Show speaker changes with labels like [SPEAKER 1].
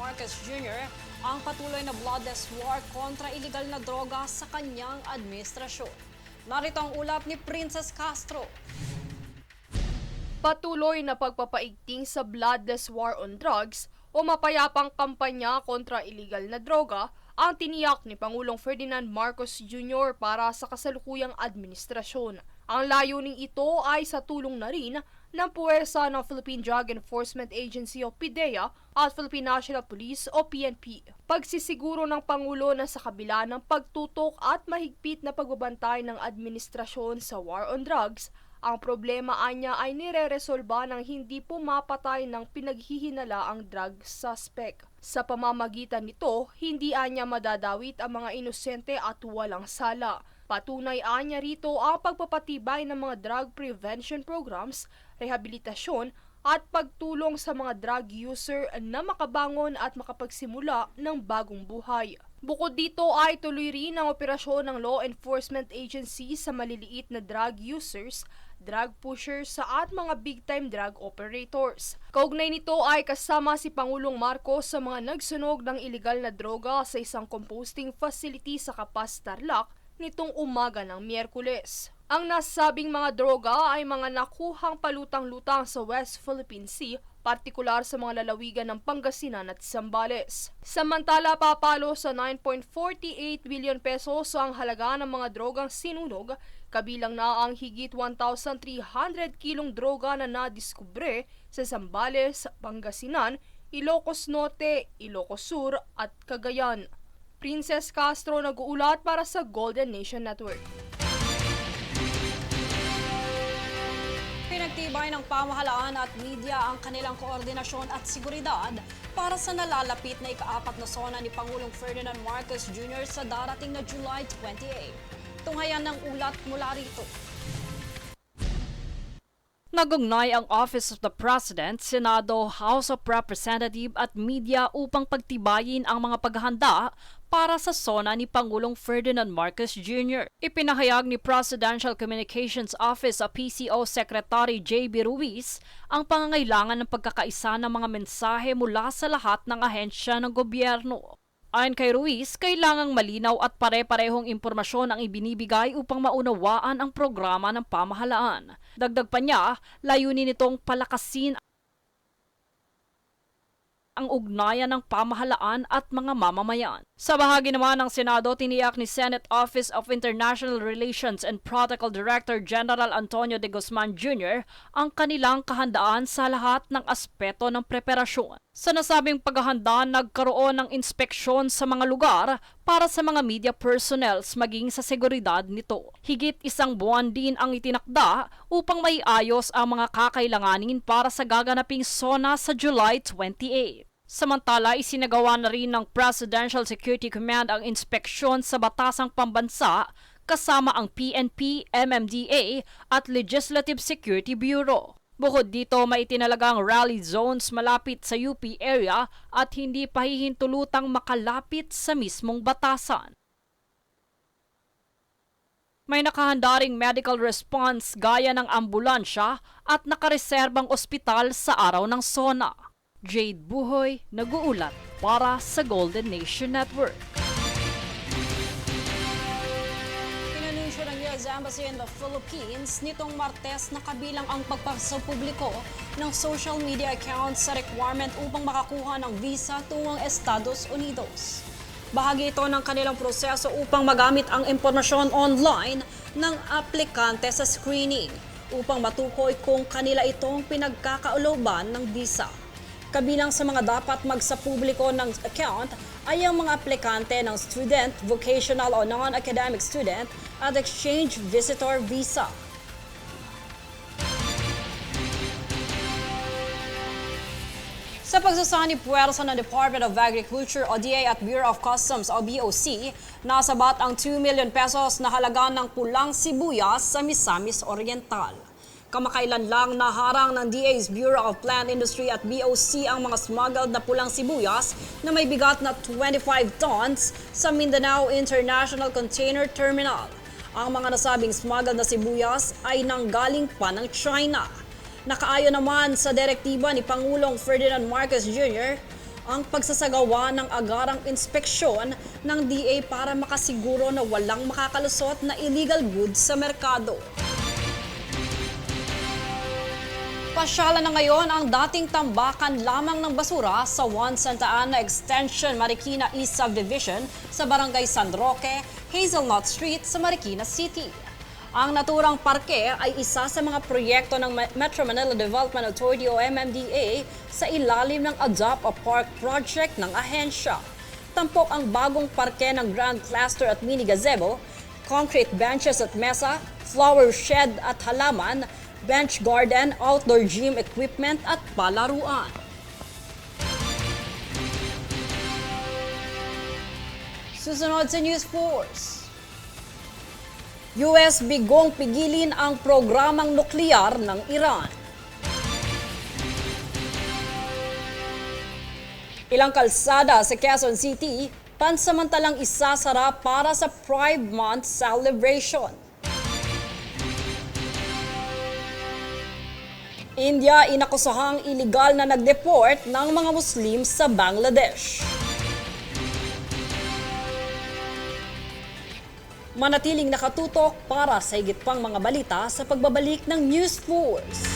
[SPEAKER 1] Marcos Jr. ang patuloy na bloodless war kontra iligal na droga sa kanyang administrasyon. Narito ang ulap ni Princess Castro.
[SPEAKER 2] Patuloy na pagpapaigting sa bloodless war on drugs o mapayapang kampanya kontra iligal na droga ang tiniyak ni Pangulong Ferdinand Marcos Jr. para sa kasalukuyang administrasyon. Ang layuning ito ay sa tulong na rin ng puwersa ng Philippine Drug Enforcement Agency o PDEA at Philippine National Police o PNP. Pagsisiguro ng Pangulo na sa kabila ng pagtutok at mahigpit na pagbabantay ng administrasyon sa war on drugs, ang problema anya ay nireresolba ng hindi pumapatay ng pinaghihinala ang drug suspect. Sa pamamagitan nito, hindi anya madadawit ang mga inosente at walang sala. Patunay anya rito ang pagpapatibay ng mga drug prevention programs, rehabilitasyon at pagtulong sa mga drug user na makabangon at makapagsimula ng bagong buhay. Bukod dito ay tuloy rin ang operasyon ng law enforcement agency sa maliliit na drug users, drug pushers at mga big-time drug operators. Kaugnay nito ay kasama si Pangulong Marcos sa mga nagsunog ng iligal na droga sa isang composting facility sa Capas, Tarlac nitong umaga ng Miyerkules. Ang nasabing mga droga ay mga nakuhang palutang-lutang sa West Philippine Sea, partikular sa mga lalawigan ng Pangasinan at Zambales. Samantala, papalo sa 9.48 billion pesos ang halaga ng mga drogang sinunog, kabilang na ang higit 1,300 kilong droga na nadiskubre sa Zambales, Pangasinan, Ilocos Norte, Ilocos Sur at Cagayan. Princess Castro nag-uulat para sa Golden Nation Network.
[SPEAKER 1] Pinagtibay ng pamahalaan at media ang kanilang koordinasyon at seguridad para sa nalalapit na ika-4 na sona ni Pangulong Ferdinand Marcos Jr. sa darating na July 28. Tunghayan ng ulat mula rito.
[SPEAKER 3] Nagugnay ang Office of the President, Senado, House of Representatives at media upang pagtibayin ang mga paghahanda para sa sona ni Pangulong Ferdinand Marcos Jr. Ipinahayag ni Presidential Communications Office o PCO Secretary J.B. Ruiz ang pangangailangan ng pagkakaisa ng mga mensahe mula sa lahat ng ahensya ng gobyerno. Ayon kay Ruiz, kailangang malinaw at pare-parehong impormasyon ang ibinibigay upang maunawaan ang programa ng pamahalaan. Dagdag pa niya, layunin nitong palakasin ang ugnayan ng pamahalaan at mga mamamayan. Sa bahagi naman ng Senado, tiniyak ni Senate Office of International Relations and Protocol Director General Antonio de Guzman Jr. ang kanilang kahandaan sa lahat ng aspeto ng preparasyon. Sa nasabing paghahanda, nagkaroon ng inspeksyon sa mga lugar para sa mga media personnels maging sa seguridad nito. Higit 1 buwan din ang itinakda upang maiayos ang mga kakailanganin para sa gaganaping SONA sa July 28. Samantala, isinagawa na rin ng Presidential Security Command ang inspeksyon sa batasang pambansa kasama ang PNP, MMDA at Legislative Security Bureau. Bukod dito, may itinalagang rally zones malapit sa UP area at hindi pahihintulutang makalapit sa mismong batasan. May nakahanda ring medical response gaya ng ambulansya at nakareserbang ospital sa araw ng SONA. Jade Buhoy, nag-uulat para sa Golden Nation Network.
[SPEAKER 1] Inanunsyo ng US Embassy in the Philippines nitong Martes na kabilang ang pagpasapubliko ng social media accounts sa requirement upang makakuha ng visa tungong Estados Unidos. Bahagi ito ng kanilang proseso upang magamit ang impormasyon online ng aplikante sa screening upang matukoy kung kanila itong pinagkakauloban ng visa. Kabilang sa mga dapat magsapubliko ng account ay ang mga aplikante ng student, vocational o non-academic student at exchange visitor visa. Sa pagsasani puwersa ng Department of Agriculture o DA at Bureau of Customs o BOC, nasabat ang 2 million pesos na halaga ng pulang sibuyas sa Misamis Oriental. Kamakailan lang naharang ng DA's Bureau of Plant Industry at BOC ang mga smuggled na pulang sibuyas na may bigat na 25 tons sa Mindanao International Container Terminal. Ang mga nasabing smuggled na sibuyas ay nanggaling pa ng China. Nakaayon naman sa direktiba ni Pangulong Ferdinand Marcos Jr., ang pagsasagawa ng agarang inspeksyon ng DA para makasiguro na walang makakalusot na illegal goods sa merkado. Pasyalan na ngayon ang dating tambakan lamang ng basura sa Juan Santa Ana Extension, Marikina East Subdivision sa Barangay San Roque, Hazelnut Street sa Marikina City. Ang naturang parke ay isa sa mga proyekto ng Metro Manila Development Authority o MMDA sa ilalim ng Adopt a Park project ng ahensya. Tampok ang bagong parke ng Grand Cluster at Mini Gazebo, concrete benches at mesa, flower shed at halaman, bench garden, outdoor gym equipment at palaruan. Susunod sa News Force. US bigong pigilin ang programang nuklear ng Iran. Ilang kalsada sa Quezon City, pansamantalang isasara para sa Pride Month celebration. India inakusahang iligal na nag-deport ng mga Muslim sa Bangladesh. Manatiling nakatutok para sa higit pang mga balita sa pagbabalik ng News Force.